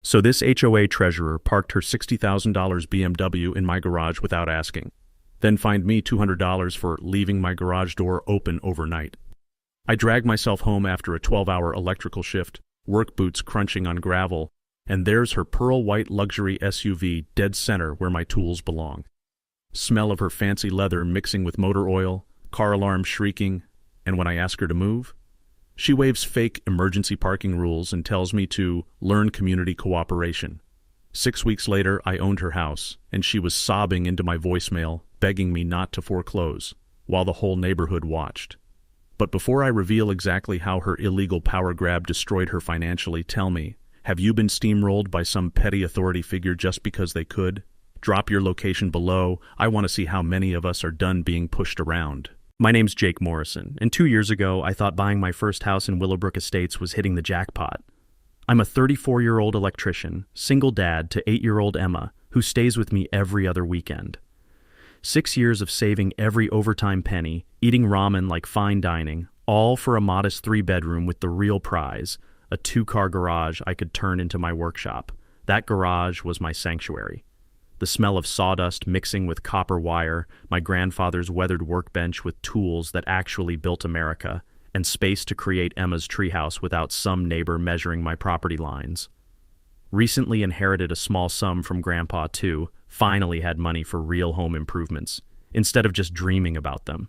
So this HOA treasurer parked her $60,000 BMW in my garage without asking, then fined me $200 for leaving my garage door open overnight. I dragged myself home after a 12-hour electrical shift, work boots crunching on gravel, and there's her pearl white luxury SUV dead center where my tools belong. Smell of her fancy leather mixing with motor oil, car alarm shrieking, and when I ask her to move, she waves fake emergency parking rules and tells me to learn community cooperation. 6 weeks later, I owned her house, and she was sobbing into my voicemail, begging me not to foreclose, while the whole neighborhood watched. But before I reveal exactly how her illegal power grab destroyed her financially, tell me, have you been steamrolled by some petty authority figure just because they could? Drop your location below. I want to see how many of us are done being pushed around. My name's Jake Morrison, and 2 years ago, I thought buying my first house in Willowbrook Estates was hitting the jackpot. I'm a 34-year-old electrician, single dad to 8-year-old Emma, who stays with me every other weekend. 6 years of saving every overtime penny, eating ramen like fine dining, all for a modest 3-bedroom with the real prize, a 2-car garage I could turn into my workshop. That garage was my sanctuary. The smell of sawdust mixing with copper wire, my grandfather's weathered workbench with tools that actually built America, and space to create Emma's treehouse without some neighbor measuring my property lines. Recently inherited a small sum from Grandpa, too, finally had money for real home improvements, instead of just dreaming about them.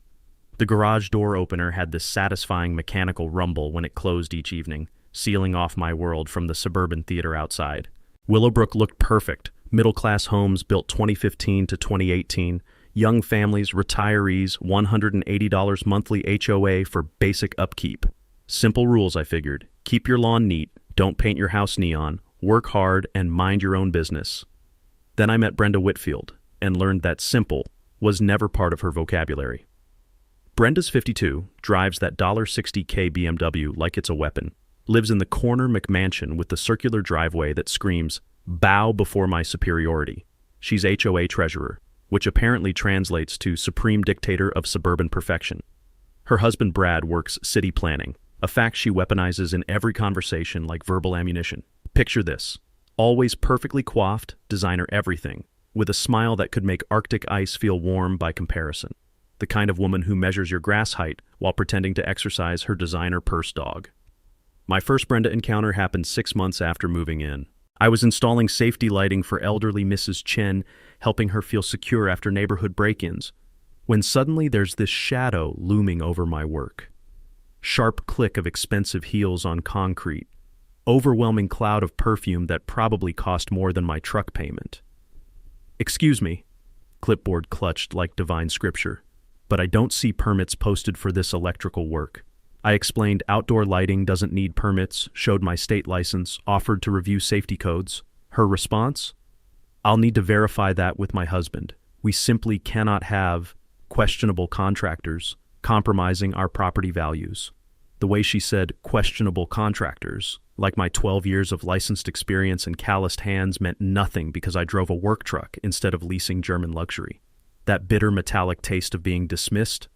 The garage door opener had this satisfying mechanical rumble when it closed each evening, sealing off my world from the suburban theater outside. Willowbrook looked perfect. Middle-class homes built 2015 to 2018, young families, retirees, $180 monthly HOA for basic upkeep. Simple rules, I figured. Keep your lawn neat, don't paint your house neon, work hard, and mind your own business. Then I met Brenda Whitfield and learned that simple was never part of her vocabulary. Brenda's 52, drives that $60K BMW like it's a weapon, lives in the corner McMansion with the circular driveway that screams, "Bow before my superiority." She's HOA treasurer, which apparently translates to supreme dictator of suburban perfection. Her husband Brad works city planning, a fact she weaponizes in every conversation like verbal ammunition. Picture this: always perfectly coiffed, designer everything, with a smile that could make Arctic ice feel warm by comparison. The kind of woman who measures your grass height while pretending to exercise her designer purse dog. My first Brenda encounter happened 6 months after moving in. I was installing safety lighting for elderly Mrs. Chen, helping her feel secure after neighborhood break-ins, when suddenly there's this shadow looming over my work. Sharp click of expensive heels on concrete. Overwhelming cloud of perfume that probably cost more than my truck payment. "Excuse me," clipboard clutched like divine scripture, "but I don't see permits posted for this electrical work." I explained outdoor lighting doesn't need permits, showed my state license, offered to review safety codes. Her response? "I'll need to verify that with my husband. We simply cannot have questionable contractors compromising our property values." The way she said questionable contractors, like my 12 years of licensed experience and calloused hands meant nothing because I drove a work truck instead of leasing German luxury. That bitter metallic taste of being dismissed,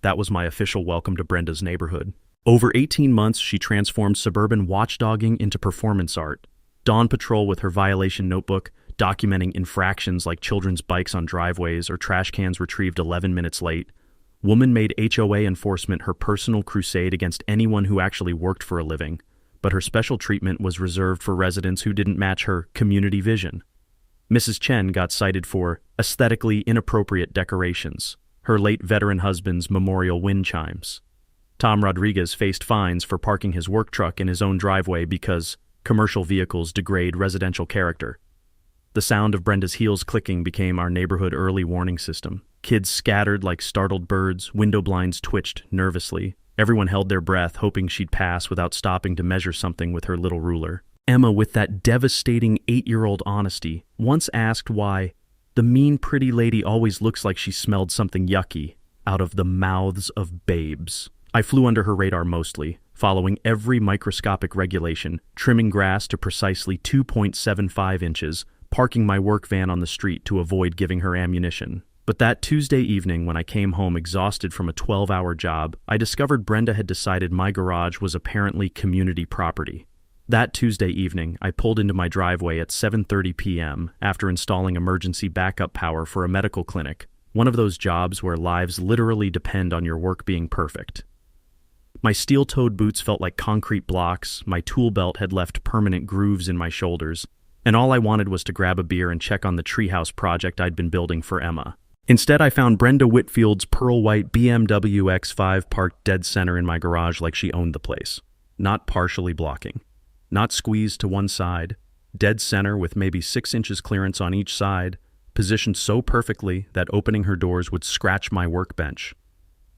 that was my official welcome to Brenda's neighborhood. Over 18 months, she transformed suburban watchdogging into performance art. Dawn patrol with her violation notebook, documenting infractions like children's bikes on driveways or trash cans retrieved 11 minutes late. Woman made HOA enforcement her personal crusade against anyone who actually worked for a living, but her special treatment was reserved for residents who didn't match her community vision. Mrs. Chen got cited for aesthetically inappropriate decorations, her late veteran husband's memorial wind chimes. Tom Rodriguez faced fines for parking his work truck in his own driveway because commercial vehicles degrade residential character. The sound of Brenda's heels clicking became our neighborhood early warning system. Kids scattered like startled birds, window blinds twitched nervously. Everyone held their breath, hoping she'd pass without stopping to measure something with her little ruler. Emma, with that devastating 8-year-old honesty, once asked why the mean pretty lady always looks like she smelled something yucky out of the mouths of babes. I flew under her radar mostly, following every microscopic regulation, trimming grass to precisely 2.75 inches, parking my work van on the street to avoid giving her ammunition. But that Tuesday evening when I came home exhausted from a 12-hour job, I discovered Brenda had decided my garage was apparently community property. That Tuesday evening, I pulled into my driveway at 7:30 p.m. after installing emergency backup power for a medical clinic, one of those jobs where lives literally depend on your work being perfect. My steel-toed boots felt like concrete blocks, my tool belt had left permanent grooves in my shoulders, and all I wanted was to grab a beer and check on the treehouse project I'd been building for Emma. Instead, I found Brenda Whitfield's pearl-white BMW X5 parked dead center in my garage like she owned the place. Not partially blocking. Not squeezed to one side. Dead center with maybe 6 inches clearance on each side, positioned so perfectly that opening her doors would scratch my workbench.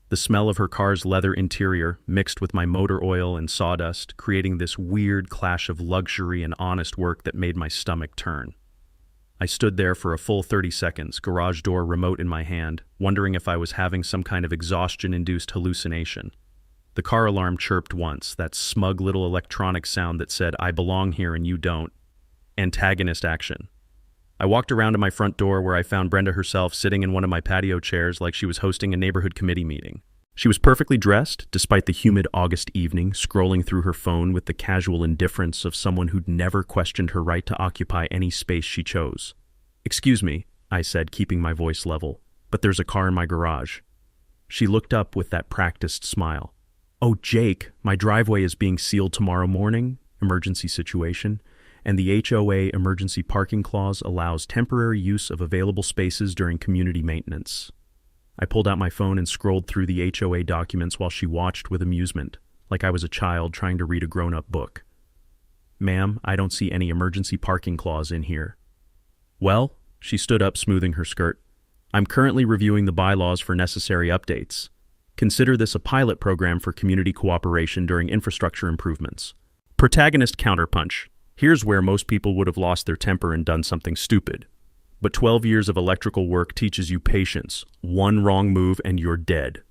The smell of her car's leather interior mixed with my motor oil and sawdust, creating this weird clash of luxury and honest work that made my stomach turn. I stood there for a full 30 seconds, garage door remote in my hand, wondering if I was having some kind of exhaustion-induced hallucination. The car alarm chirped once, that smug little electronic sound that said, "I belong here and you don't." Antagonist action. I walked around to my front door where I found Brenda herself sitting in one of my patio chairs like she was hosting a neighborhood committee meeting. She was perfectly dressed, despite the humid August evening, scrolling through her phone with the casual indifference of someone who'd never questioned her right to occupy any space she chose. "Excuse me," I said, keeping my voice level, "but there's a car in my garage." She looked up with that practiced smile. "Oh, Jake, my driveway is being sealed tomorrow morning, emergency situation, and the HOA emergency parking clause allows temporary use of available spaces during community maintenance." I pulled out my phone and scrolled through the HOA documents while she watched with amusement, like I was a child trying to read a grown-up book. "Ma'am, I don't see any emergency parking clause in here." "Well," she stood up, smoothing her skirt, "I'm currently reviewing the bylaws for necessary updates. Consider this a pilot program for community cooperation during infrastructure improvements." Protagonist counterpunch. Here's where most people would have lost their temper and done something stupid. But 12 years of electrical work teaches you patience. One wrong move and you're dead.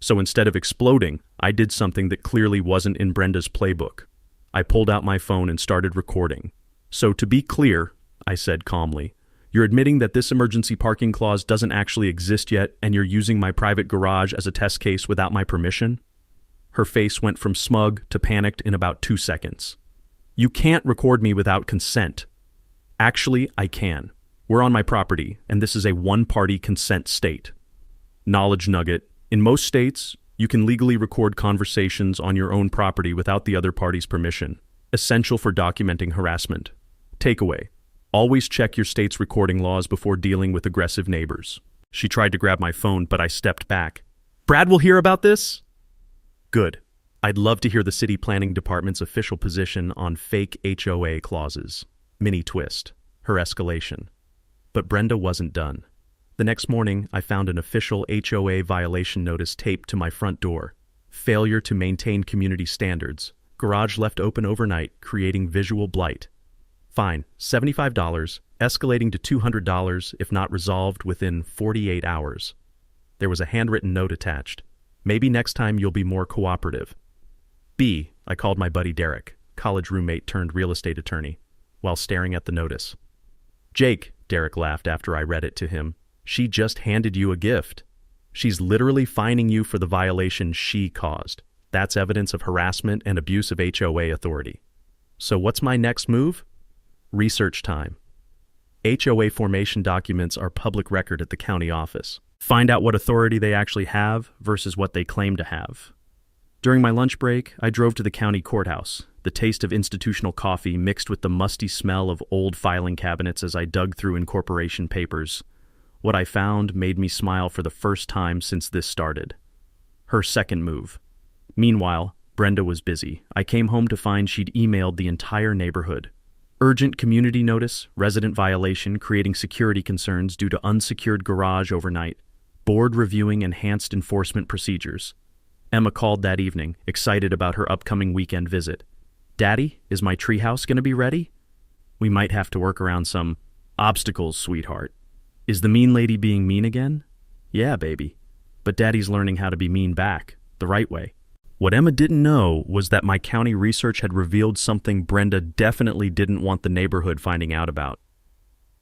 So instead of exploding, I did something that clearly wasn't in Brenda's playbook. I pulled out my phone and started recording. "So to be clear," I said calmly, "you're admitting that this emergency parking clause doesn't actually exist yet and you're using my private garage as a test case without my permission?" Her face went from smug to panicked in about 2 seconds. "You can't record me without consent." "Actually, I can. We're on my property, and this is a one-party consent state." Knowledge nugget. In most states, you can legally record conversations on your own property without the other party's permission. Essential for documenting harassment. Takeaway. Always check your state's recording laws before dealing with aggressive neighbors. She tried to grab my phone, but I stepped back. "Brad will hear about this?" "Good. I'd love to hear the city planning department's official position on fake HOA clauses." Mini twist. Her escalation. But Brenda wasn't done. The next morning, I found an official HOA violation notice taped to my front door. Failure to maintain community standards. Garage left open overnight, creating visual blight. Fine, $75, escalating to $200 if not resolved within 48 hours. There was a handwritten note attached. "Maybe next time you'll be more cooperative." "B," I called my buddy Derek, college roommate turned real estate attorney, while staring at the notice. "Jake," Derek laughed after I read it to him, "she just handed you a gift. She's literally fining you for the violation she caused. That's evidence of harassment and abuse of HOA authority. So what's my next move?" Research time. HOA formation documents are public record at the county office. Find out what authority they actually have versus what they claim to have. During my lunch break, I drove to the county courthouse, the taste of institutional coffee mixed with the musty smell of old filing cabinets as I dug through incorporation papers. What I found made me smile for the first time since this started. Her second move. Meanwhile, Brenda was busy. I came home to find she'd emailed the entire neighborhood. Urgent community notice, resident violation creating security concerns due to unsecured garage overnight. Board reviewing enhanced enforcement procedures. Emma called that evening, excited about her upcoming weekend visit. "Daddy, is my treehouse going to be ready?" "We might have to work around some obstacles, sweetheart." "Is the mean lady being mean again?" "Yeah, baby. But Daddy's learning how to be mean back, the right way." What Emma didn't know was that my county research had revealed something Brenda definitely didn't want the neighborhood finding out about.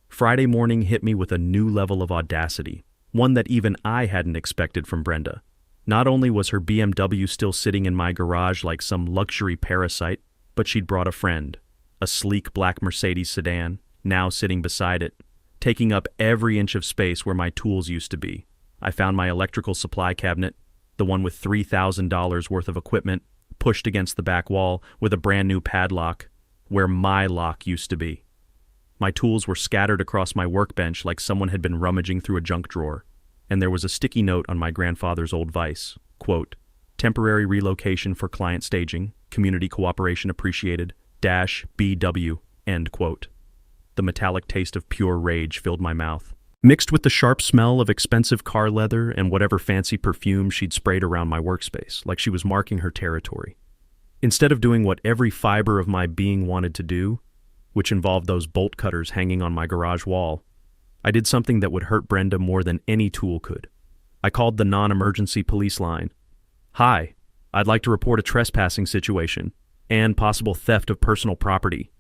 Friday morning hit me with a new level of audacity, one that even I hadn't expected from Brenda. Not only was her BMW still sitting in my garage like some luxury parasite, But she'd brought a friend, a sleek black Mercedes sedan, now sitting beside it, taking up every inch of space where my tools used to be. I found my electrical supply cabinet, the one with $3,000 worth of equipment, pushed against the back wall with a brand new padlock, where my lock used to be. My tools were scattered across my workbench like someone had been rummaging through a junk drawer, and there was a sticky note on my grandfather's old vise, quote, "Temporary relocation for client staging, community cooperation appreciated, -BW, end quote." The metallic taste of pure rage filled my mouth, mixed with the sharp smell of expensive car leather and whatever fancy perfume she'd sprayed around my workspace, like she was marking her territory. Instead of doing what every fiber of my being wanted to do, which involved those bolt cutters hanging on my garage wall, I did something that would hurt Brenda more than any tool could. I called the non-emergency police line. "Hi, I'd like to report a trespassing situation and possible theft of personal property."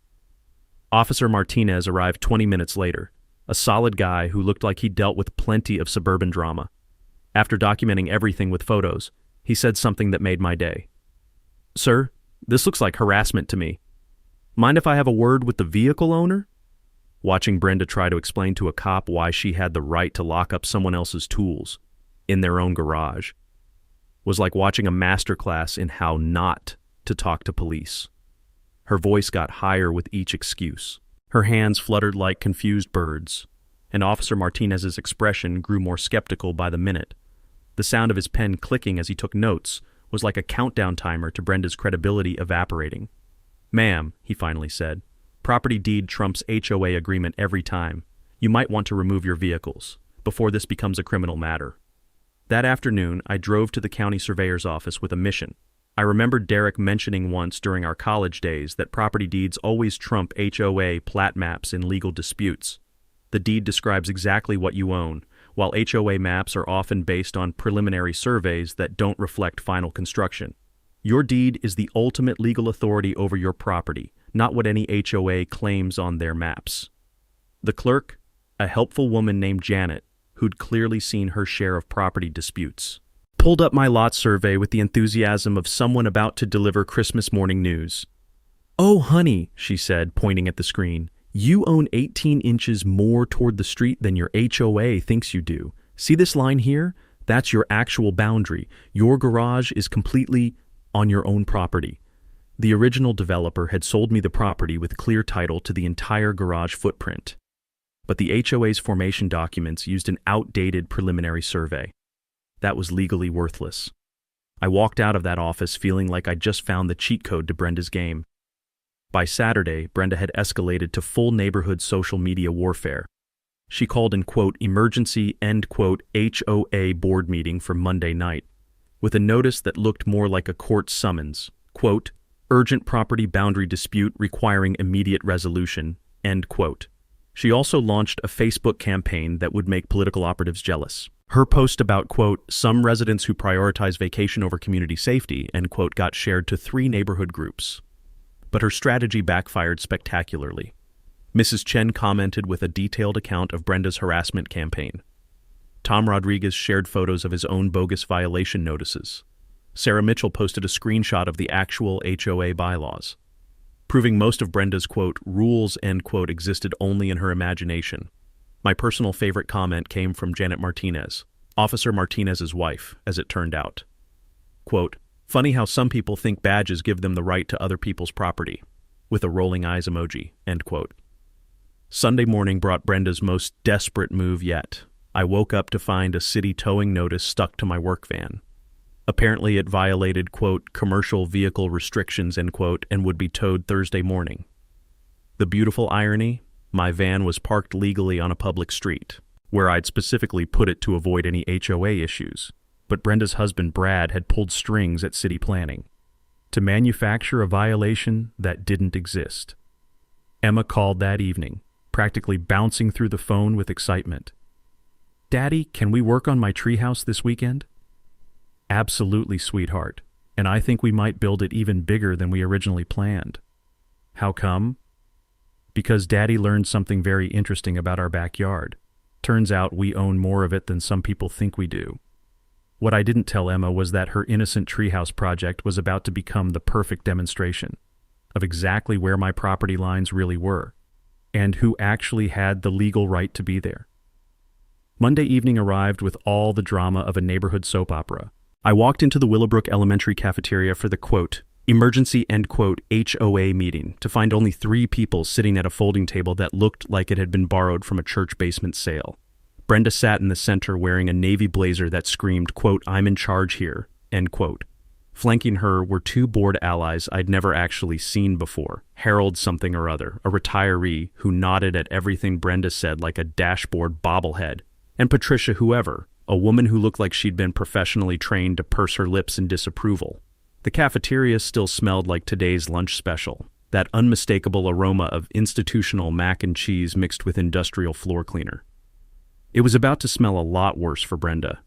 Officer Martinez arrived 20 minutes later, a solid guy who looked like he'd dealt with plenty of suburban drama. After documenting everything with photos, he said something that made my day. "Sir, this looks like harassment to me. Mind if I have a word with the vehicle owner?" Watching Brenda try to explain to a cop why she had the right to lock up someone else's tools in their own garage was like watching a masterclass in how not to talk to police. Her voice got higher with each excuse. Her hands fluttered like confused birds, and Officer Martinez's expression grew more skeptical by the minute. The sound of his pen clicking as he took notes was like a countdown timer to Brenda's credibility evaporating. "Ma'am," he finally said, "property deed trumps HOA agreement every time. You might want to remove your vehicles before this becomes a criminal matter." That afternoon, I drove to the county surveyor's office with a mission. I remembered Derek mentioning once during our college days that property deeds always trump HOA plat maps in legal disputes. The deed describes exactly what you own, while HOA maps are often based on preliminary surveys that don't reflect final construction. Your deed is the ultimate legal authority over your property, not what any HOA claims on their maps. The clerk, a helpful woman named Janet, who'd clearly seen her share of property disputes, pulled up my lot survey with the enthusiasm of someone about to deliver Christmas morning news. "Oh, honey," she said, pointing at the screen, "you own 18 inches more toward the street than your HOA thinks you do. See this line here? That's your actual boundary. Your garage is completely on your own property." The original developer had sold me the property with clear title to the entire garage footprint, but the HOA's formation documents used an outdated preliminary survey. That was legally worthless. I walked out of that office feeling like I'd just found the cheat code to Brenda's game. By Saturday, Brenda had escalated to full neighborhood social media warfare. She called an, quote, "emergency," end quote, HOA board meeting for Monday night, with a notice that looked more like a court summons, quote, "urgent property boundary dispute requiring immediate resolution," end quote. She also launched a Facebook campaign that would make political operatives jealous. Her post about, quote, "some residents who prioritize vacation over community safety," end quote, got shared to 3 neighborhood groups. But her strategy backfired spectacularly. Mrs. Chen commented with a detailed account of Brenda's harassment campaign. Tom Rodriguez shared photos of his own bogus violation notices. Sarah Mitchell posted a screenshot of the actual HOA bylaws, proving most of Brenda's, quote, "rules," end quote, existed only in her imagination. My personal favorite comment came from Janet Martinez, Officer Martinez's wife, as it turned out. Quote, "Funny how some people think badges give them the right to other people's property," with a rolling eyes emoji, end quote. Sunday morning brought Brenda's most desperate move yet. I woke up to find a city towing notice stuck to my work van. Apparently it violated, quote, "commercial vehicle restrictions," end quote, and would be towed Thursday morning. The beautiful irony? My van was parked legally on a public street, where I'd specifically put it to avoid any HOA issues, but Brenda's husband Brad had pulled strings at city planning to manufacture a violation that didn't exist. Emma called that evening, practically bouncing through the phone with excitement. "Daddy, can we work on my treehouse this weekend?" "Absolutely, sweetheart, and I think we might build it even bigger than we originally planned." "How come?" "Because Daddy learned something very interesting about our backyard. Turns out we own more of it than some people think we do." What I didn't tell Emma was that her innocent treehouse project was about to become the perfect demonstration. of exactly where my property lines really were, and who actually had the legal right to be there. Monday evening arrived with all the drama of a neighborhood soap opera. I walked into the Willowbrook Elementary cafeteria for the, quote, emergency, end quote, HOA meeting to find only 3 people sitting at a folding table that looked like it had been borrowed from a church basement sale. Brenda sat in the center wearing a navy blazer that screamed, quote, I'm in charge here, end quote. Flanking her were 2 board allies I'd never actually seen before, Harold something or other, a retiree who nodded at everything Brenda said like a dashboard bobblehead, and Patricia whoever, a woman who looked like she'd been professionally trained to purse her lips in disapproval. The cafeteria still smelled like today's lunch special, that unmistakable aroma of institutional mac and cheese mixed with industrial floor cleaner. It was about to smell a lot worse for Brenda.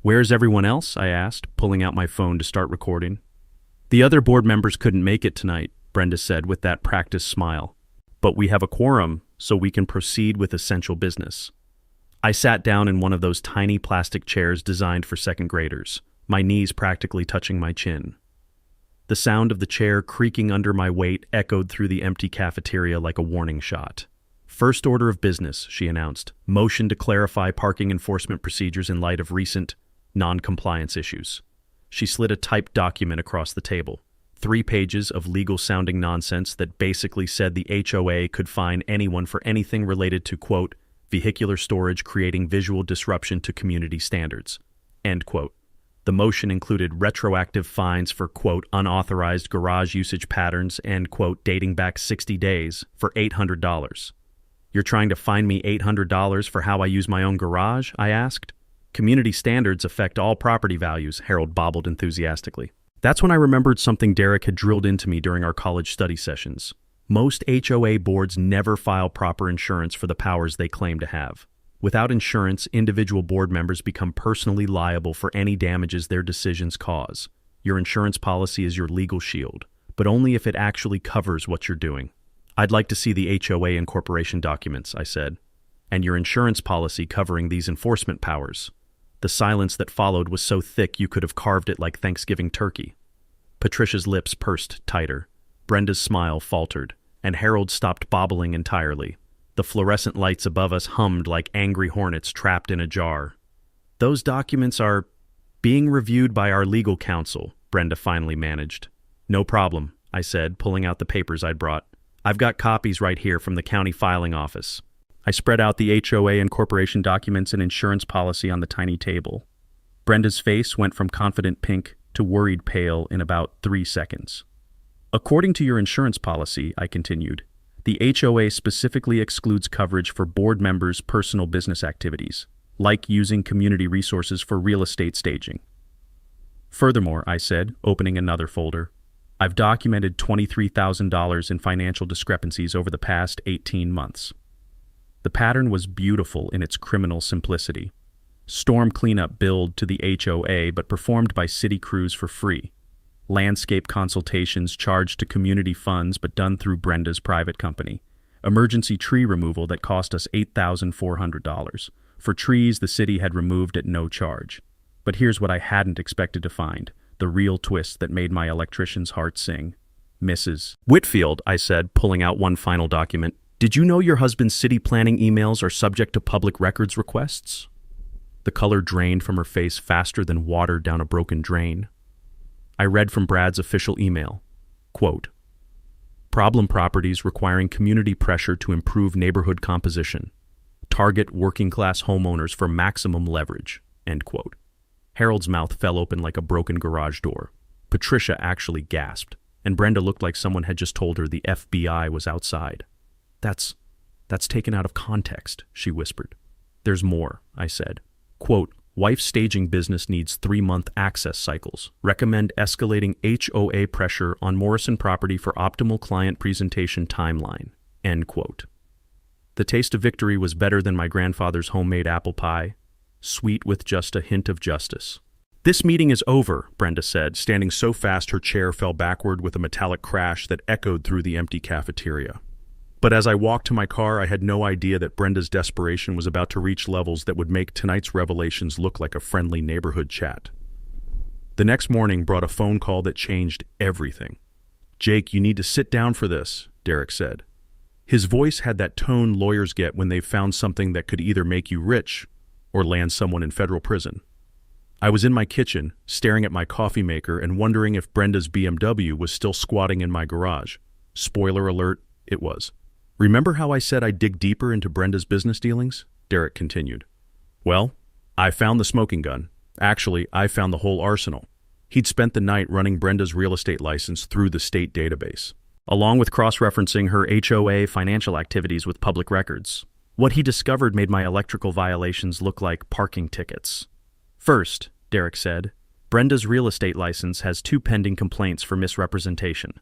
Where's everyone else? I asked, pulling out my phone to start recording. The other board members couldn't make it tonight, Brenda said with that practiced smile. But we have a quorum, so we can proceed with essential business. I sat down in one of those tiny plastic chairs designed for second graders, my knees practically touching my chin. The sound of the chair creaking under my weight echoed through the empty cafeteria like a warning shot. First order of business, she announced. Motion to clarify parking enforcement procedures in light of recent non-compliance issues. She slid a typed document across the table. 3 pages of legal-sounding nonsense that basically said the HOA could fine anyone for anything related to, quote, vehicular storage creating visual disruption to community standards, end quote. The motion included retroactive fines for, quote, unauthorized garage usage patterns, end quote, dating back 60 days for $800. You're trying to fine me $800 for how I use my own garage? I asked. Community standards affect all property values, Harold bobbled enthusiastically. That's when I remembered something Derek had drilled into me during our college study sessions. Most HOA boards never file proper insurance for the powers they claim to have. Without insurance, individual board members become personally liable for any damages their decisions cause. Your insurance policy is your legal shield, but only if it actually covers what you're doing. I'd like to see the HOA incorporation documents, I said, and your insurance policy covering these enforcement powers. The silence that followed was so thick you could have carved it like Thanksgiving turkey. Patricia's lips pursed tighter. Brenda's smile faltered, and Harold stopped bobbling entirely. The fluorescent lights above us hummed like angry hornets trapped in a jar. Those documents are being reviewed by our legal counsel, Brenda finally managed. No problem, I said, pulling out the papers I'd brought. I've got copies right here from the county filing office. I spread out the HOA incorporation documents and insurance policy on the tiny table. Brenda's face went from confident pink to worried pale in about 3 seconds. According to your insurance policy, I continued, the HOA specifically excludes coverage for board members' personal business activities, like using community resources for real estate staging. Furthermore, I said, opening another folder, I've documented $23,000 in financial discrepancies over the past 18 months. The pattern was beautiful in its criminal simplicity. Storm cleanup billed to the HOA but performed by city crews for free. Landscape consultations charged to community funds but done through Brenda's private company. Emergency tree removal that cost us $8,400. For trees the city had removed at no charge. But here's what I hadn't expected to find, the real twist that made my electrician's heart sing. Mrs. Whitfield, I said, pulling out one final document, did you know your husband's city planning emails are subject to public records requests? The color drained from her face faster than water down a broken drain. I read from Brad's official email, quote, problem properties requiring community pressure to improve neighborhood composition. Target working-class homeowners for maximum leverage, end quote. Harold's mouth fell open like a broken garage door. Patricia actually gasped, and Brenda looked like someone had just told her the FBI was outside. That's taken out of context, she whispered. There's more, I said. Quote, wife staging business needs 3-month access cycles. Recommend escalating HOA pressure on Morrison property for optimal client presentation timeline, end quote. The taste of victory was better than my grandfather's homemade apple pie, sweet with just a hint of justice. This meeting is over, Brenda said, standing so fast her chair fell backward with a metallic crash that echoed through the empty cafeteria. But as I walked to my car, I had no idea that Brenda's desperation was about to reach levels that would make tonight's revelations look like a friendly neighborhood chat. The next morning brought a phone call that changed everything. "Jake, you need to sit down for this," Derek said. His voice had that tone lawyers get when they've found something that could either make you rich or land someone in federal prison. I was in my kitchen, staring at my coffee maker and wondering if Brenda's BMW was still squatting in my garage. Spoiler alert, it was. "Remember how I said I'd dig deeper into Brenda's business dealings?" Derek continued. "Well, I found the smoking gun. Actually, I found the whole arsenal." He'd spent the night running Brenda's real estate license through the state database, along with cross-referencing her HOA financial activities with public records. What he discovered made my electrical violations look like parking tickets. "First," Derek said, "Brenda's real estate license has 2 pending complaints for misrepresentation,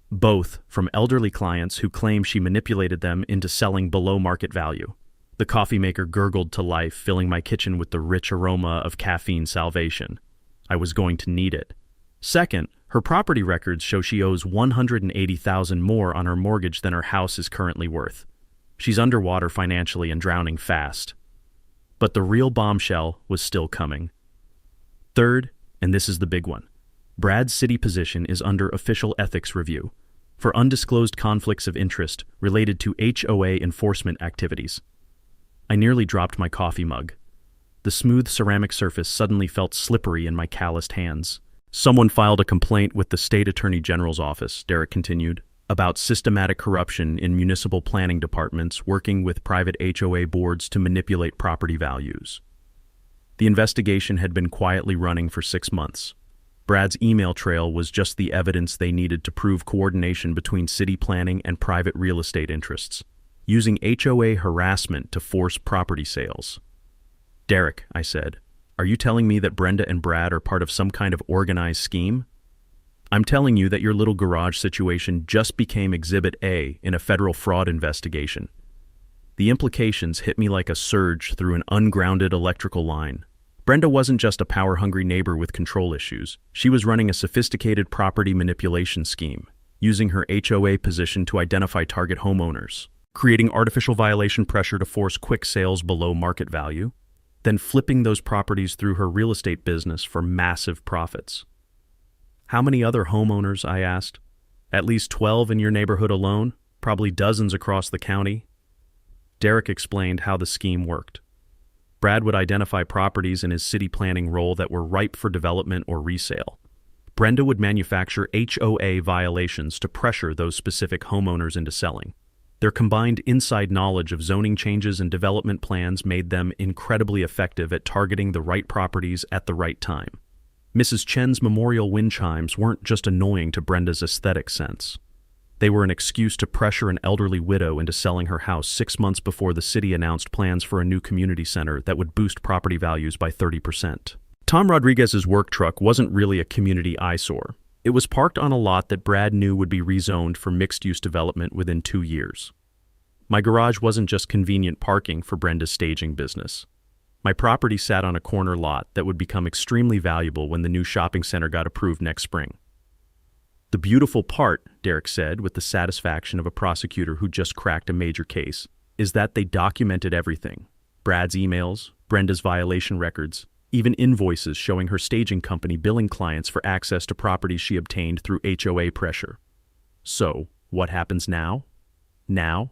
both from elderly clients who claim she manipulated them into selling below market value." The coffee maker gurgled to life, filling my kitchen with the rich aroma of caffeine salvation. I was going to need it. Second, her property records show she owes $180,000 more on her mortgage than her house is currently worth. She's underwater financially and drowning fast. But the real bombshell was still coming. Third, and this is the big one, Brad's city position is under official ethics review for undisclosed conflicts of interest related to HOA enforcement activities. I nearly dropped my coffee mug. The smooth ceramic surface suddenly felt slippery in my calloused hands. "Someone filed a complaint with the state attorney general's office," Derek continued, "about systematic corruption in municipal planning departments working with private HOA boards to manipulate property values." The investigation had been quietly running for 6 months. Brad's email trail was just the evidence they needed to prove coordination between city planning and private real estate interests, using HOA harassment to force property sales. "Derek," I said, "are you telling me that Brenda and Brad are part of some kind of organized scheme?" "I'm telling you that your little garage situation just became Exhibit A in a federal fraud investigation." The implications hit me like a surge through an ungrounded electrical line. Brenda wasn't just a power-hungry neighbor with control issues. She was running a sophisticated property manipulation scheme, using her HOA position to identify target homeowners, creating artificial violation pressure to force quick sales below market value, then flipping those properties through her real estate business for massive profits. "How many other homeowners?" I asked. "At least 12 in your neighborhood alone, probably dozens across the county." Derek explained how the scheme worked. Brad would identify properties in his city planning role that were ripe for development or resale. Brenda would manufacture HOA violations to pressure those specific homeowners into selling. Their combined inside knowledge of zoning changes and development plans made them incredibly effective at targeting the right properties at the right time. Mrs. Chen's memorial wind chimes weren't just annoying to Brenda's aesthetic sense. They were an excuse to pressure an elderly widow into selling her house 6 months before the city announced plans for a new community center that would boost property values by 30%. Tom Rodriguez's work truck wasn't really a community eyesore. It was parked on a lot that Brad knew would be rezoned for mixed-use development within 2 years. My garage wasn't just convenient parking for Brenda's staging business. My property sat on a corner lot that would become extremely valuable when the new shopping center got approved next spring. "The beautiful part," Derek said with the satisfaction of a prosecutor who just cracked a major case, "is that they documented everything. Brad's emails, Brenda's violation records, even invoices showing her staging company billing clients for access to properties she obtained through HOA pressure." So, what happens now? Now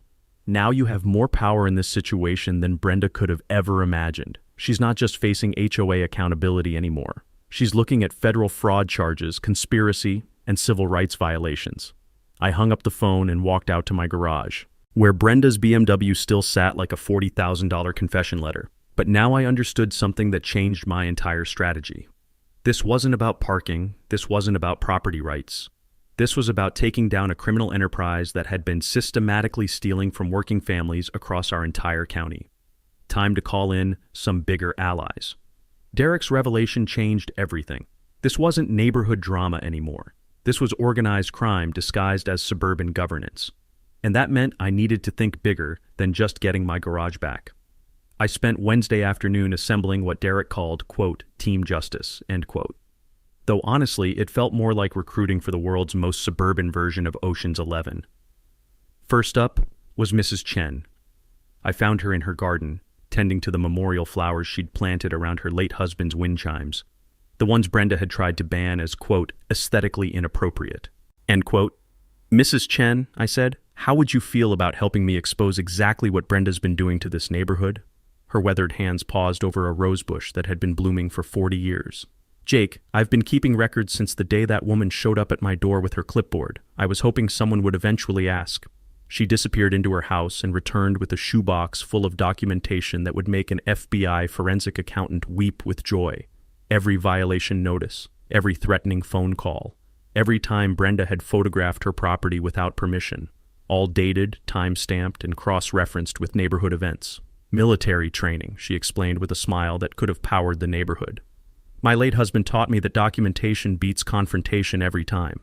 you have more power in this situation than Brenda could have ever imagined. She's not just facing HOA accountability anymore. She's looking at federal fraud charges, conspiracy, and civil rights violations. I hung up the phone and walked out to my garage, where Brenda's BMW still sat like a $40,000 confession letter. But now I understood something that changed my entire strategy. This wasn't about parking. This wasn't about property rights. This was about taking down a criminal enterprise that had been systematically stealing from working families across our entire county. Time to call in some bigger allies. Derek's revelation changed everything. This wasn't neighborhood drama anymore. This was organized crime disguised as suburban governance. And that meant I needed to think bigger than just getting my garage back. I spent Wednesday afternoon assembling what Derek called, quote, team justice, end quote. Though honestly, it felt more like recruiting for the world's most suburban version of Ocean's 11. First up was Mrs. Chen. I found her in her garden, tending to the memorial flowers she'd planted around her late husband's wind chimes, the ones Brenda had tried to ban as, quote, aesthetically inappropriate, end quote. Mrs. Chen, I said, how would you feel about helping me expose exactly what Brenda's been doing to this neighborhood? Her weathered hands paused over a rosebush that had been blooming for 40 years. Jake, I've been keeping records since the day that woman showed up at my door with her clipboard. I was hoping someone would eventually ask. She disappeared into her house and returned with a shoebox full of documentation that would make an FBI forensic accountant weep with joy. Every violation notice, every threatening phone call, every time Brenda had photographed her property without permission, all dated, time-stamped, and cross-referenced with neighborhood events. Military training, she explained with a smile that could have powered the neighborhood. My late husband taught me that documentation beats confrontation every time.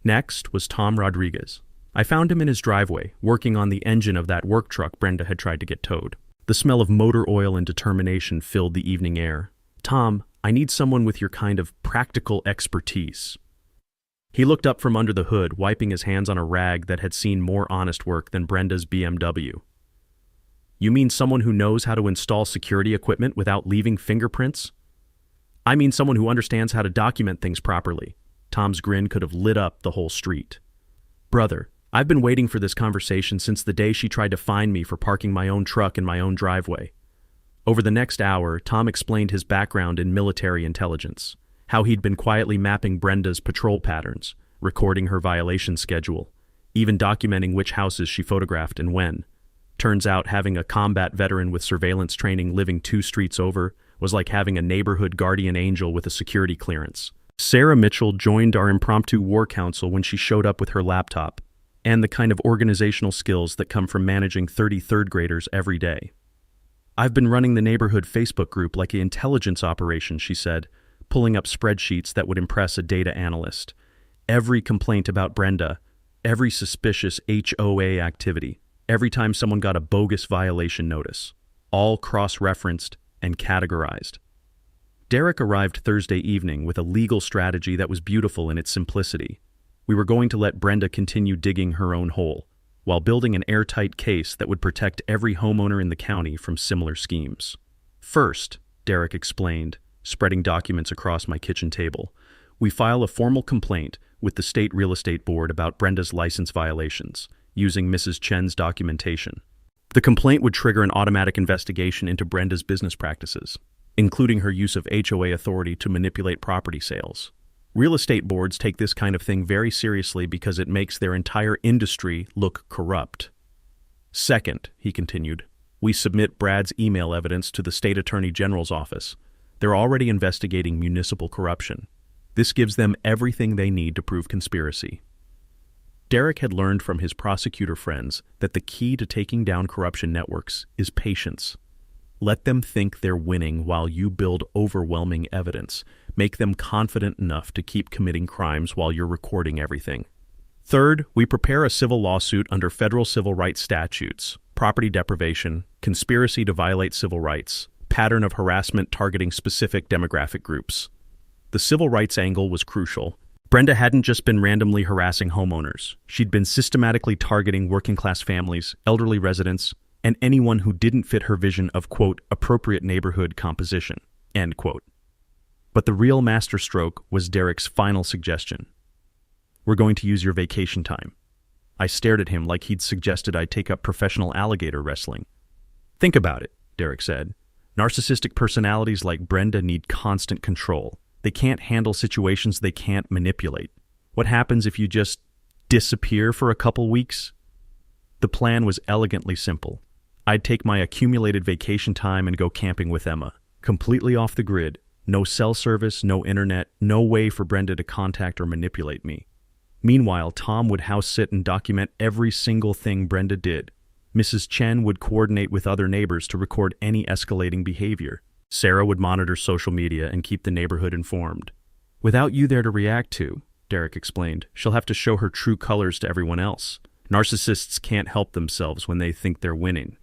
Next was Tom Rodriguez. I found him in his driveway, working on the engine of that work truck Brenda had tried to get towed. The smell of motor oil and determination filled the evening air. Tom, I need someone with your kind of practical expertise. He looked up from under the hood, wiping his hands on a rag that had seen more honest work than Brenda's BMW. You mean someone who knows how to install security equipment without leaving fingerprints? I mean someone who understands how to document things properly. Tom's grin could have lit up the whole street. Brother, I've been waiting for this conversation since the day she tried to fine me for parking my own truck in my own driveway. Over the next hour, Tom explained his background in military intelligence, how he'd been quietly mapping Brenda's patrol patterns, recording her violation schedule, even documenting which houses she photographed and when. Turns out having a combat veteran with surveillance training living 2 streets over was like having a neighborhood guardian angel with a security clearance. Sarah Mitchell joined our impromptu war council when she showed up with her laptop, and the kind of organizational skills that come from managing 33rd graders every day. I've been running the neighborhood Facebook group like an intelligence operation, she said, pulling up spreadsheets that would impress a data analyst. Every complaint about Brenda, every suspicious HOA activity, every time someone got a bogus violation notice, all cross-referenced and categorized. Derek arrived Thursday evening with a legal strategy that was beautiful in its simplicity. We were going to let Brenda continue digging her own hole, while building an airtight case that would protect every homeowner in the county from similar schemes. First, Derek explained, spreading documents across my kitchen table, we file a formal complaint with the State Real Estate Board about Brenda's license violations, using Mrs. Chen's documentation. The complaint would trigger an automatic investigation into Brenda's business practices, including her use of HOA authority to manipulate property sales. Real estate boards take this kind of thing very seriously because it makes their entire industry look corrupt. Second, he continued, we submit Brad's email evidence to the State Attorney General's office. They're already investigating municipal corruption. This gives them everything they need to prove conspiracy. Derek had learned from his prosecutor friends that the key to taking down corruption networks is patience. Let them think they're winning while you build overwhelming evidence. Make them confident enough to keep committing crimes while you're recording everything. Third, we prepare a civil lawsuit under federal civil rights statutes, property deprivation, conspiracy to violate civil rights, pattern of harassment targeting specific demographic groups. The civil rights angle was crucial. Brenda hadn't just been randomly harassing homeowners. She'd been systematically targeting working-class families, elderly residents, and anyone who didn't fit her vision of, quote, appropriate neighborhood composition, end quote. But the real masterstroke was Derek's final suggestion. We're going to use your vacation time. I stared at him like he'd suggested I take up professional alligator wrestling. Think about it, Derek said. Narcissistic personalities like Brenda need constant control. They can't handle situations they can't manipulate. What happens if you just disappear for a couple weeks? The plan was elegantly simple. I'd take my accumulated vacation time and go camping with Emma, completely off the grid. No cell service, no internet, no way for Brenda to contact or manipulate me. Meanwhile, Tom would house sit and document every single thing Brenda did. Mrs. Chen would coordinate with other neighbors to record any escalating behavior. Sarah would monitor social media and keep the neighborhood informed. Without you there to react to, Derek explained, she'll have to show her true colors to everyone else. Narcissists can't help themselves when they think they're winning.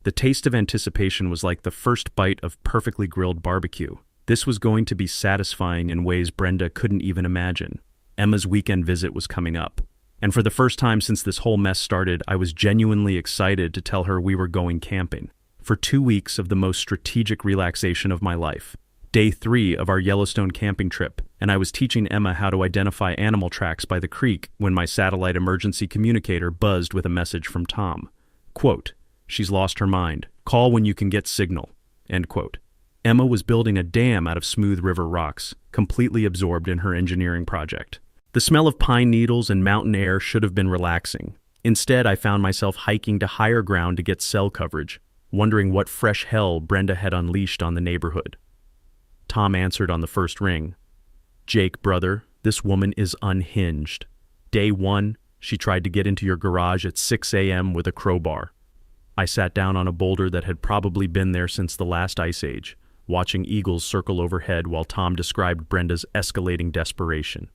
The taste of anticipation was like the first bite of perfectly grilled barbecue. This was going to be satisfying in ways Brenda couldn't even imagine. Emma's weekend visit was coming up, and for the first time since this whole mess started, I was genuinely excited to tell her we were going camping. For 2 weeks of the most strategic relaxation of my life. Day 3 of our Yellowstone camping trip, and I was teaching Emma how to identify animal tracks by the creek when my satellite emergency communicator buzzed with a message from Tom. Quote, "She's lost her mind. Call when you can get signal." End quote. Emma was building a dam out of smooth river rocks, completely absorbed in her engineering project. The smell of pine needles and mountain air should have been relaxing. Instead, I found myself hiking to higher ground to get cell coverage, wondering what fresh hell Brenda had unleashed on the neighborhood. Tom answered on the first ring. "Jake, brother, this woman is unhinged. Day 1, she tried to get into your garage at 6 a.m. with a crowbar. I sat down on a boulder that had probably been there since the last ice age, watching eagles circle overhead while Tom described Brenda's escalating desperation.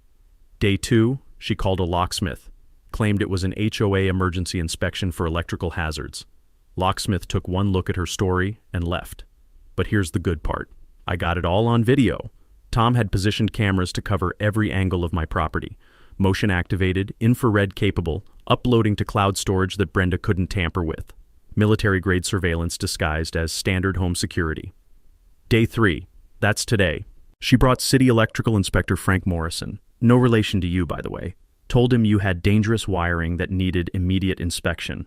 Day 2, she called a locksmith, claimed it was an HOA emergency inspection for electrical hazards. Locksmith took one look at her story and left. But here's the good part. I got it all on video. Tom had positioned cameras to cover every angle of my property, motion activated, infrared capable, uploading to cloud storage that Brenda couldn't tamper with. Military-grade surveillance disguised as standard home security. Day 3, that's today. She brought City Electrical Inspector Frank Morrison, no relation to you, by the way, told him you had dangerous wiring that needed immediate inspection.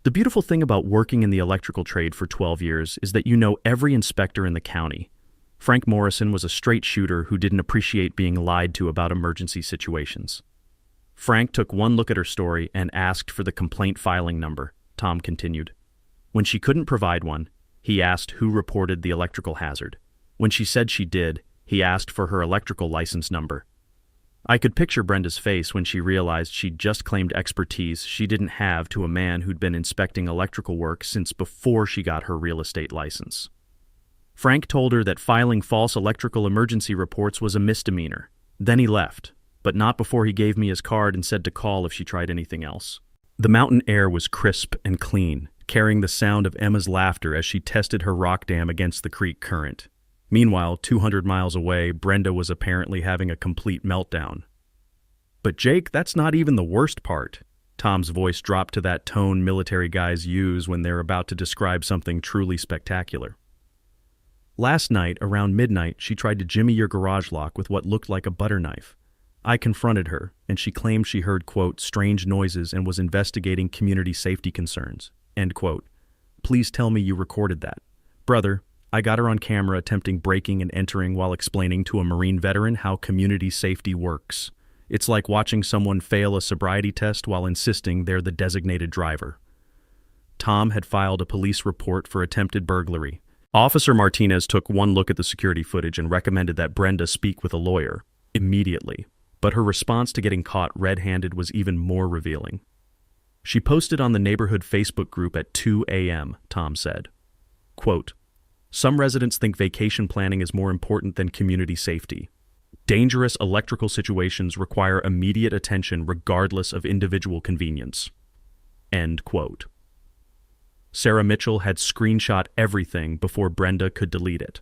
The beautiful thing about working in the electrical trade for 12 years is that you know every inspector in the county. Frank Morrison was a straight shooter who didn't appreciate being lied to about emergency situations. Frank took one look at her story and asked for the complaint filing number, Tom continued. When she couldn't provide one, he asked who reported the electrical hazard. When she said she did, he asked for her electrical license number. I could picture Brenda's face when she realized she'd just claimed expertise she didn't have to a man who'd been inspecting electrical work since before she got her real estate license. Frank told her that filing false electrical emergency reports was a misdemeanor. Then he left, but not before he gave me his card and said to call if she tried anything else. The mountain air was crisp and clean, carrying the sound of Emma's laughter as she tested her rock dam against the creek current. Meanwhile, 200 miles away, Brenda was apparently having a complete meltdown. But Jake, that's not even the worst part. Tom's voice dropped to that tone military guys use when they're about to describe something truly spectacular. Last night, around midnight, she tried to jimmy your garage lock with what looked like a butter knife. I confronted her, and she claimed she heard, quote, strange noises and was investigating community safety concerns, end quote. Please tell me you recorded that. Brother, I got her on camera attempting breaking and entering while explaining to a Marine veteran how community safety works. It's like watching someone fail a sobriety test while insisting they're the designated driver. Tom had filed a police report for attempted burglary. Officer Martinez took one look at the security footage and recommended that Brenda speak with a lawyer immediately. But her response to getting caught red-handed was even more revealing. She posted on the neighborhood Facebook group at 2 a.m., Tom said. Quote, "Some residents think vacation planning is more important than community safety. Dangerous electrical situations require immediate attention regardless of individual convenience." End quote. Sarah Mitchell had screenshot everything before Brenda could delete it.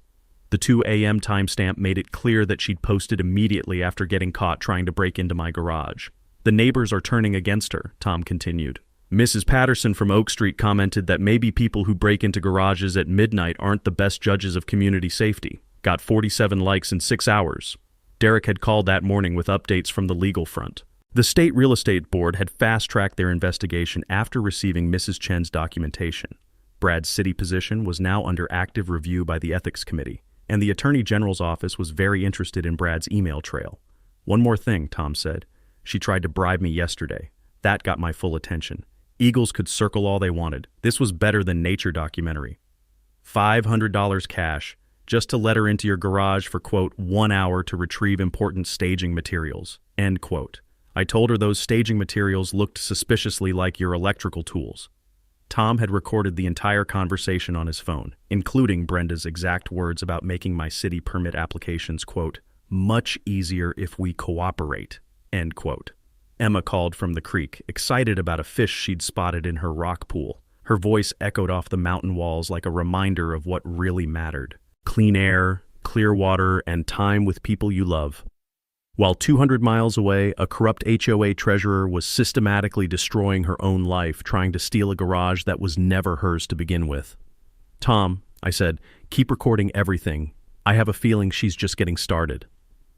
The 2 a.m. timestamp made it clear that she'd posted immediately after getting caught trying to break into my garage. The neighbors are turning against her, Tom continued. Mrs. Patterson from Oak Street commented that maybe people who break into garages at midnight aren't the best judges of community safety. Got 47 likes in 6 hours. Derek had called that morning with updates from the legal front. The state real estate board had fast-tracked their investigation after receiving Mrs. Chen's documentation. Brad's city position was now under active review by the ethics committee, and the attorney general's office was very interested in Brad's email trail. One more thing, Tom said. She tried to bribe me yesterday. That got my full attention. Eagles could circle all they wanted. This was better than nature documentary. $500 cash, just to let her into your garage for, quote, 1 hour to retrieve important staging materials, end quote. I told her those staging materials looked suspiciously like your electrical tools. Tom had recorded the entire conversation on his phone, including Brenda's exact words about making my city permit applications, quote, much easier if we cooperate, end quote. Emma called from the creek, excited about a fish she'd spotted in her rock pool. Her voice echoed off the mountain walls like a reminder of what really mattered. Clean air, clear water, and time with people you love. While 200 miles away, a corrupt HOA treasurer was systematically destroying her own life, trying to steal a garage that was never hers to begin with. Tom, I said, keep recording everything. I have a feeling she's just getting started.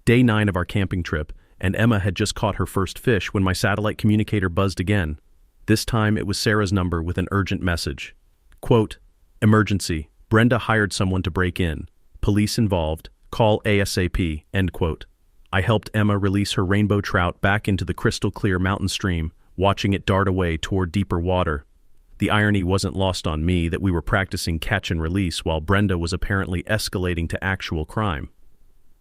Day 9 of our camping trip, and Emma had just caught her first fish when my satellite communicator buzzed again. This time it was Sarah's number with an urgent message. Quote, "Emergency. Brenda hired someone to break in. Police involved. Call ASAP." End quote. I helped Emma release her rainbow trout back into the crystal-clear mountain stream, watching it dart away toward deeper water. The irony wasn't lost on me that we were practicing catch and release while Brenda was apparently escalating to actual crime.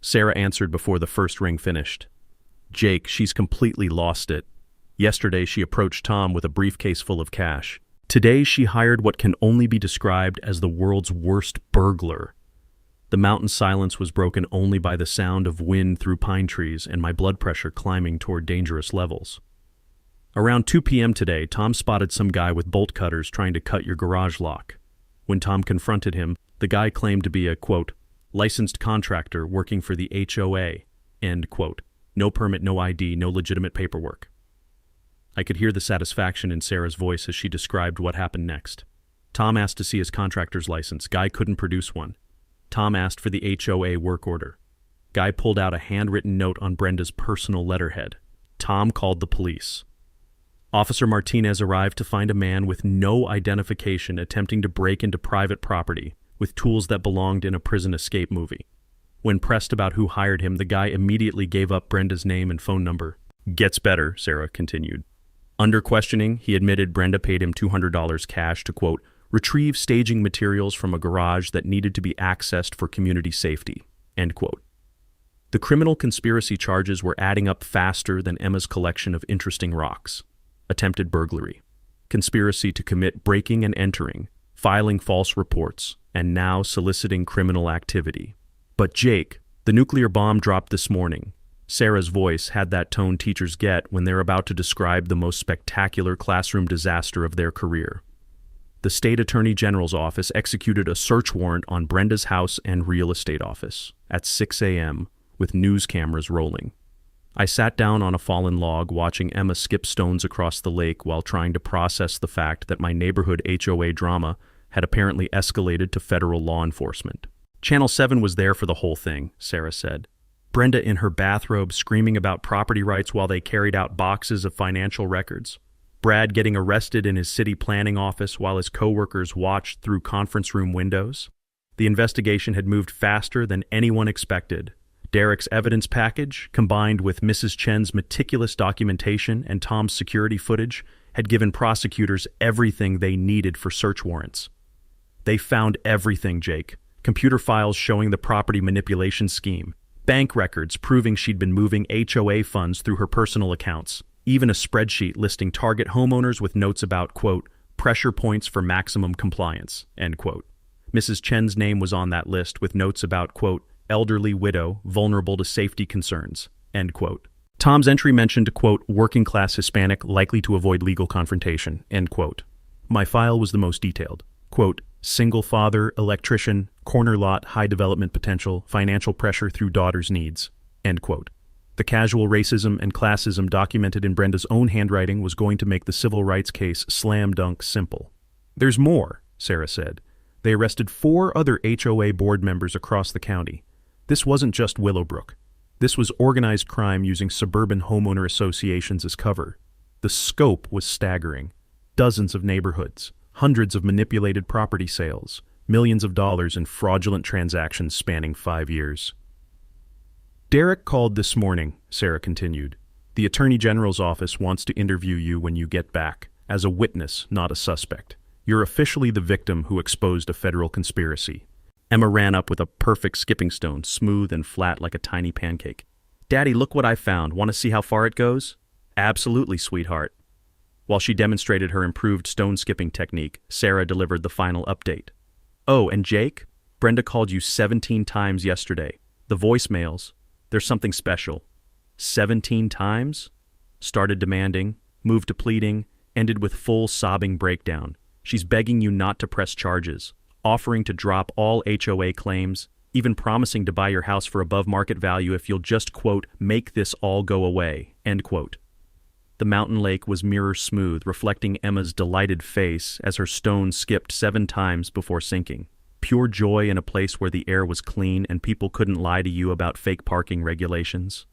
Sarah answered before the first ring finished. "Jake, she's completely lost it. Yesterday she approached Tom with a briefcase full of cash. Today she hired what can only be described as the world's worst burglar." The mountain silence was broken only by the sound of wind through pine trees and my blood pressure climbing toward dangerous levels. Around 2 p.m. today, Tom spotted some guy with bolt cutters trying to cut your garage lock. When Tom confronted him, the guy claimed to be a, quote, "licensed contractor working for the HOA," end quote. "No permit, no ID, no legitimate paperwork." I could hear the satisfaction in Sarah's voice as she described what happened next. Tom asked to see his contractor's license. Guy couldn't produce one. Tom asked for the HOA work order. Guy pulled out a handwritten note on Brenda's personal letterhead. Tom called the police. Officer Martinez arrived to find a man with no identification attempting to break into private property with tools that belonged in a prison escape movie. When pressed about who hired him, the guy immediately gave up Brenda's name and phone number. "Gets better," Sarah continued. Under questioning, he admitted Brenda paid him $200 cash to, quote, "retrieve staging materials from a garage that needed to be accessed for community safety," end quote. The criminal conspiracy charges were adding up faster than Emma's collection of interesting rocks. Attempted burglary, conspiracy to commit breaking and entering, filing false reports, and now soliciting criminal activity. But Jake, the nuclear bomb dropped this morning. Sarah's voice had that tone teachers get when they're about to describe the most spectacular classroom disaster of their career. The state attorney general's office executed a search warrant on Brenda's house and real estate office at 6 a.m. with news cameras rolling. I sat down on a fallen log watching Emma skip stones across the lake while trying to process the fact that my neighborhood HOA drama had apparently escalated to federal law enforcement. Channel 7 was there for the whole thing, Sarah said. Brenda in her bathrobe screaming about property rights while they carried out boxes of financial records. Brad getting arrested in his city planning office while his coworkers watched through conference room windows. The investigation had moved faster than anyone expected. Derek's evidence package, combined with Mrs. Chen's meticulous documentation and Tom's security footage, had given prosecutors everything they needed for search warrants. They found everything, Jake. Computer files showing the property manipulation scheme, bank records proving she'd been moving HOA funds through her personal accounts, even a spreadsheet listing target homeowners with notes about, quote, pressure points for maximum compliance, end quote. Mrs. Chen's name was on that list with notes about, quote, elderly widow, vulnerable to safety concerns, end quote. Tom's entry mentioned, quote, working-class Hispanic likely to avoid legal confrontation, end quote. My file was the most detailed. Quote, single father, electrician, corner lot, high development potential, financial pressure through daughter's needs, end quote. The casual racism and classism documented in Brenda's own handwriting was going to make the civil rights case slam dunk simple. There's more, Sarah said. They arrested 4 other HOA board members across the county. This wasn't just Willowbrook. This was organized crime using suburban homeowner associations as cover. The scope was staggering. Dozens of neighborhoods, hundreds of manipulated property sales, millions of dollars in fraudulent transactions spanning 5 years. Derek called this morning, Sarah continued. The Attorney General's office wants to interview you when you get back, as a witness, not a suspect. You're officially the victim who exposed a federal conspiracy. Emma ran up with a perfect skipping stone, smooth and flat like a tiny pancake. Daddy, look what I found. Want to see how far it goes? Absolutely, sweetheart. While she demonstrated her improved stone skipping technique, Sarah delivered the final update. Oh, and Jake? Brenda called you 17 times yesterday. The voicemails. There's something special. 17 times? Started demanding, moved to pleading, ended with full sobbing breakdown. She's begging you not to press charges, offering to drop all HOA claims, even promising to buy your house for above market value if you'll just, quote, make this all go away, end quote. The mountain lake was mirror smooth, reflecting Emma's delighted face as her stone skipped 7 times before sinking. Pure joy in a place where the air was clean and people couldn't lie to you about fake parking regulations.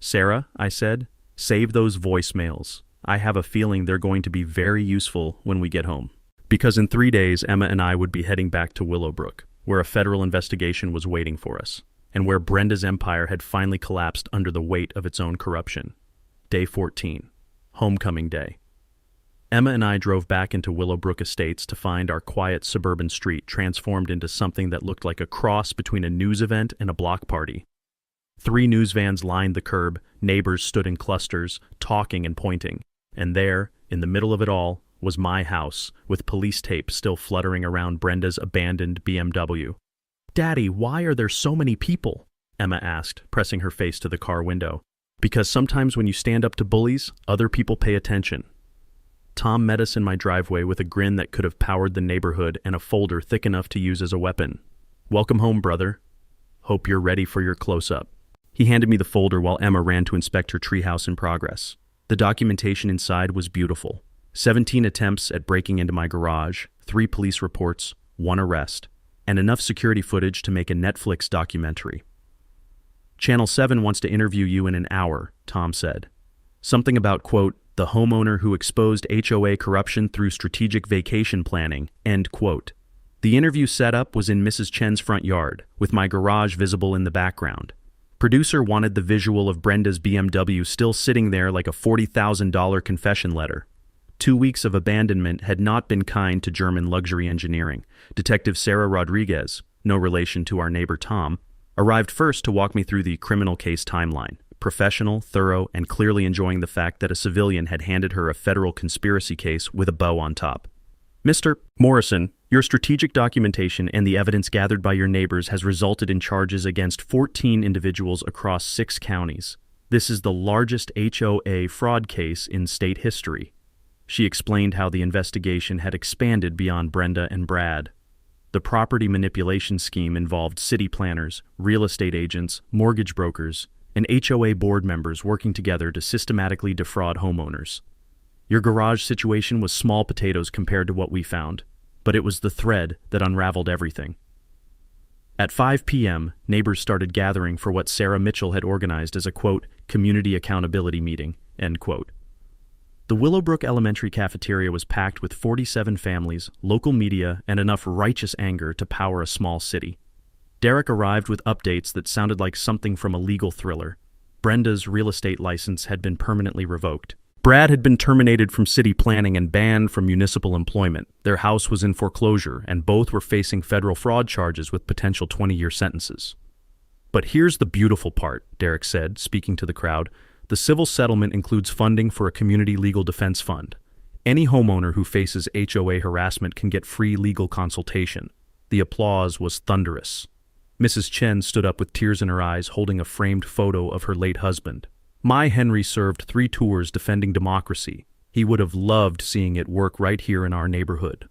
Sarah, I said, save those voicemails. I have a feeling they're going to be very useful when we get home. Because in 3 days, Emma and I would be heading back to Willowbrook, where a federal investigation was waiting for us, and where Brenda's empire had finally collapsed under the weight of its own corruption. Day 14. Homecoming Day. Emma and I drove back into Willowbrook Estates to find our quiet suburban street transformed into something that looked like a cross between a news event and a block party. 3 news vans lined the curb, neighbors stood in clusters, talking and pointing, and there, in the middle of it all, was my house, with police tape still fluttering around Brenda's abandoned BMW. "Daddy, why are there so many people?" Emma asked, pressing her face to the car window. "Because sometimes when you stand up to bullies, other people pay attention." Tom met us in my driveway with a grin that could have powered the neighborhood and a folder thick enough to use as a weapon. "Welcome home, brother. Hope you're ready for your close-up." He handed me the folder while Emma ran to inspect her treehouse in progress. The documentation inside was beautiful. 17 attempts at breaking into my garage, 3 police reports, 1 arrest, and enough security footage to make a Netflix documentary. "Channel 7 wants to interview you in an hour," Tom said. Something about, quote, "the homeowner who exposed HOA corruption through strategic vacation planning," end quote. The interview setup was in Mrs. Chen's front yard, with my garage visible in the background. Producer wanted the visual of Brenda's BMW still sitting there like a $40,000 confession letter. 2 weeks of abandonment had not been kind to German luxury engineering. Detective Sarah Rodriguez, no relation to our neighbor Tom, arrived first to walk me through the criminal case timeline. Professional, thorough, and clearly enjoying the fact that a civilian had handed her a federal conspiracy case with a bow on top. "Mr. Morrison, your strategic documentation and the evidence gathered by your neighbors has resulted in charges against 14 individuals across 6 counties. This is the largest HOA fraud case in state history." She explained how the investigation had expanded beyond Brenda and Brad. The property manipulation scheme involved city planners, real estate agents, mortgage brokers, and HOA board members working together to systematically defraud homeowners. "Your garage situation was small potatoes compared to what we found, but it was the thread that unraveled everything." At 5 p.m., neighbors started gathering for what Sarah Mitchell had organized as a, quote, "community accountability meeting," end quote. The Willowbrook Elementary cafeteria was packed with 47 families, local media, and enough righteous anger to power a small city. Derek arrived with updates that sounded like something from a legal thriller. Brenda's real estate license had been permanently revoked. Brad had been terminated from city planning and banned from municipal employment. Their house was in foreclosure, and both were facing federal fraud charges with potential 20-year sentences. "But here's the beautiful part," Derek said, speaking to the crowd. "The civil settlement includes funding for a community legal defense fund. Any homeowner who faces HOA harassment can get free legal consultation." The applause was thunderous. Mrs. Chen stood up with tears in her eyes, holding a framed photo of her late husband. "My Henry served 3 tours defending democracy. He would have loved seeing it work right here in our neighborhood."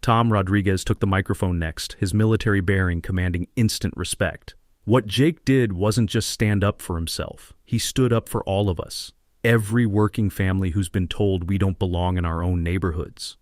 Tom Rodriguez took the microphone next, his military bearing commanding instant respect. "What Jake did wasn't just stand up for himself. He stood up for all of us. Every working family who's been told we don't belong in our own neighborhoods."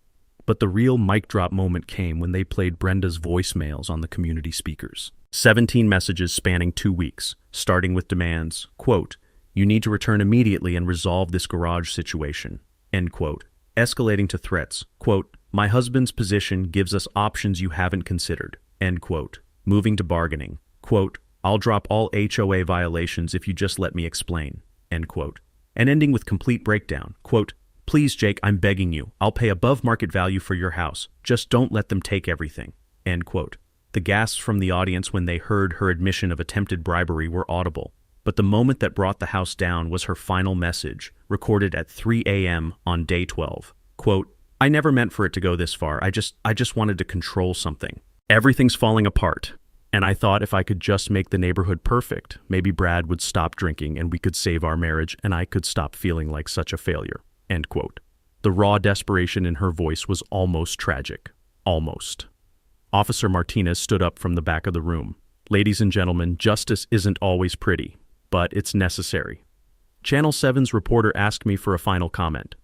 But the real mic drop moment came when they played Brenda's voicemails on the community speakers. 17 messages spanning 2 weeks, starting with demands, quote, "You need to return immediately and resolve this garage situation," end quote, escalating to threats, quote, "My husband's position gives us options you haven't considered," end quote, moving to bargaining, quote, "I'll drop all HOA violations if you just let me explain," end quote, and ending with complete breakdown, quote, "Please, Jake, I'm begging you. I'll pay above market value for your house. Just don't let them take everything," end quote. The gasps from the audience when they heard her admission of attempted bribery were audible, but the moment that brought the house down was her final message, recorded at 3 a.m. on day 12. Quote, "I never meant for it to go this far. I just wanted to control something. Everything's falling apart. And I thought if I could just make the neighborhood perfect, maybe Brad would stop drinking and we could save our marriage and I could stop feeling like such a failure," end quote. The raw desperation in her voice was almost tragic. Almost. Officer Martinez stood up from the back of the room. "Ladies and gentlemen, justice isn't always pretty, but it's necessary." Channel 7's reporter asked me for a final comment.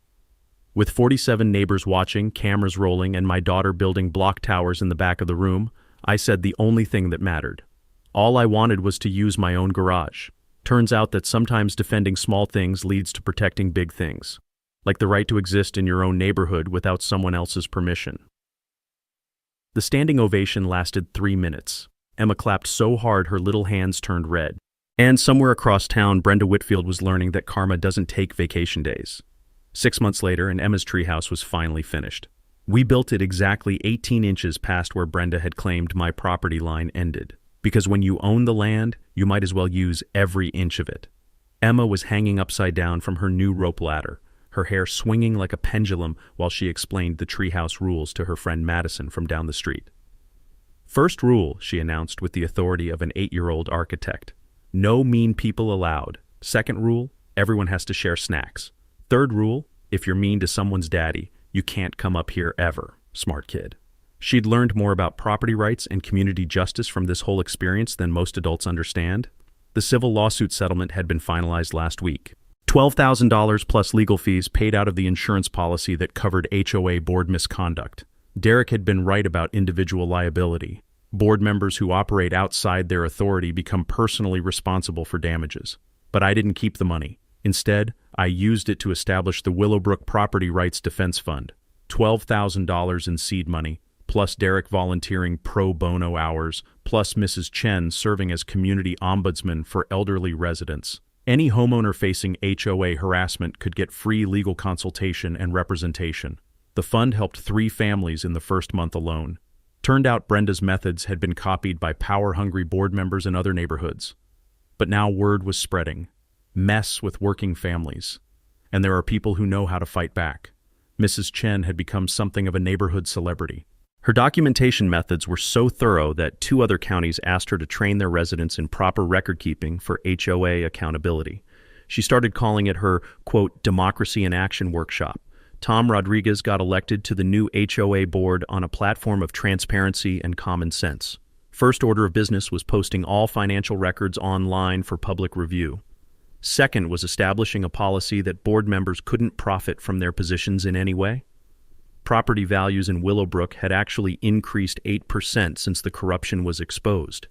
With 47 neighbors watching, cameras rolling, and my daughter building block towers in the back of the room, I said the only thing that mattered. All I wanted was to use my own garage. Turns out that sometimes defending small things leads to protecting big things, like the right to exist in your own neighborhood without someone else's permission. The standing ovation lasted 3 minutes. Emma clapped so hard her little hands turned red. And somewhere across town, Brenda Whitfield was learning that karma doesn't take vacation days. 6 months later, and Emma's treehouse was finally finished. We built it exactly 18 inches past where Brenda had claimed my property line ended. Because when you own the land, you might as well use every inch of it. Emma was hanging upside down from her new rope ladder, her hair swinging like a pendulum while she explained the treehouse rules to her friend Madison from down the street. First rule, she announced with the authority of an 8-year-old architect. No mean people allowed. Second rule, everyone has to share snacks. Third rule, if you're mean to someone's daddy, you can't come up here ever. Smart kid. She'd learned more about property rights and community justice from this whole experience than most adults understand. The civil lawsuit settlement had been finalized last week. $12,000 plus legal fees paid out of the insurance policy that covered HOA board misconduct. Derek had been right about individual liability. Board members who operate outside their authority become personally responsible for damages. But I didn't keep the money. Instead, I used it to establish the Willowbrook Property Rights Defense Fund. $12,000 in seed money, plus Derek volunteering pro bono hours, plus Mrs. Chen serving as community ombudsman for elderly residents. Any homeowner facing HOA harassment could get free legal consultation and representation. The fund helped 3 families in the first month alone. Turned out Brenda's methods had been copied by power-hungry board members in other neighborhoods. But now word was spreading. Mess with working families. And there are people who know how to fight back. Mrs. Chen had become something of a neighborhood celebrity. Her documentation methods were so thorough that 2 other counties asked her to train their residents in proper record-keeping for HOA accountability. She started calling it her, quote, Democracy in Action Workshop. Tom Rodriguez got elected to the new HOA board on a platform of transparency and common sense. First order of business was posting all financial records online for public review. Second was establishing a policy that board members couldn't profit from their positions in any way. Property values in Willowbrook had actually increased 8% since the corruption was exposed.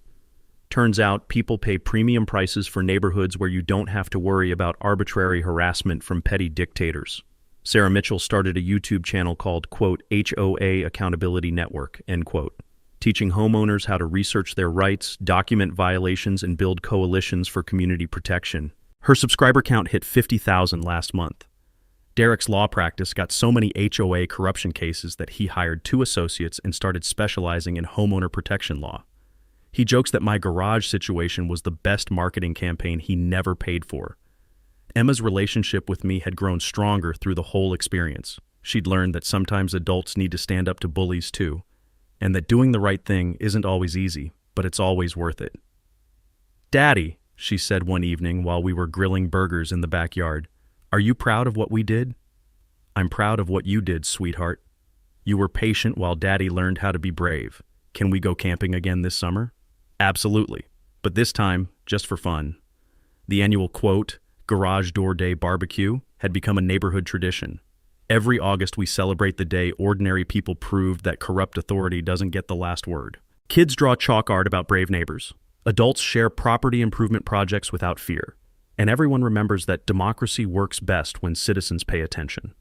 Turns out people pay premium prices for neighborhoods where you don't have to worry about arbitrary harassment from petty dictators. Sarah Mitchell started a YouTube channel called, quote, HOA Accountability Network, end quote, teaching homeowners how to research their rights, document violations, and build coalitions for community protection. Her subscriber count hit 50,000 last month. Derek's law practice got so many HOA corruption cases that he hired 2 associates and started specializing in homeowner protection law. He jokes that my garage situation was the best marketing campaign he never paid for. Emma's relationship with me had grown stronger through the whole experience. She'd learned that sometimes adults need to stand up to bullies too, and that doing the right thing isn't always easy, but it's always worth it. Daddy, she said one evening while we were grilling burgers in the backyard, are you proud of what we did? I'm proud of what you did, sweetheart. You were patient while Daddy learned how to be brave. Can we go camping again this summer? Absolutely, but this time, just for fun. The annual, quote, Garage Door Day barbecue had become a neighborhood tradition. Every August we celebrate the day ordinary people proved that corrupt authority doesn't get the last word. Kids draw chalk art about brave neighbors. Adults share property improvement projects without fear. And everyone remembers that democracy works best when citizens pay attention.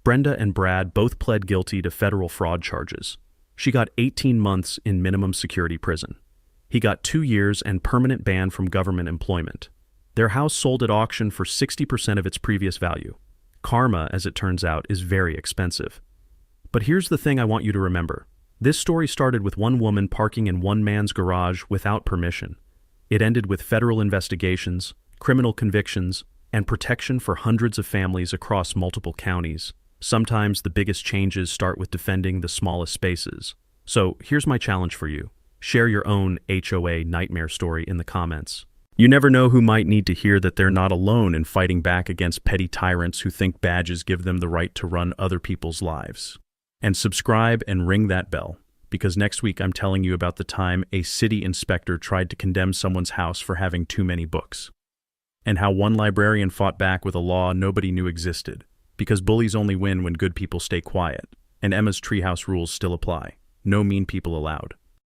Brenda and Brad both pled guilty to federal fraud charges. She got 18 months in minimum security prison. He got 2 years and permanent ban from government employment. Their house sold at auction for 60% of its previous value. Karma, as it turns out, is very expensive. But here's the thing I want you to remember. This story started with one woman parking in one man's garage without permission. It ended with federal investigations, criminal convictions, and protection for hundreds of families across multiple counties. Sometimes the biggest changes start with defending the smallest spaces. So here's my challenge for you. Share your own HOA nightmare story in the comments. You never know who might need to hear that they're not alone in fighting back against petty tyrants who think badges give them the right to run other people's lives. And subscribe and ring that bell, because next week I'm telling you about the time a city inspector tried to condemn someone's house for having too many books. And how one librarian fought back with a law nobody knew existed, because bullies only win when good people stay quiet, and Emma's treehouse rules still apply. No mean people allowed.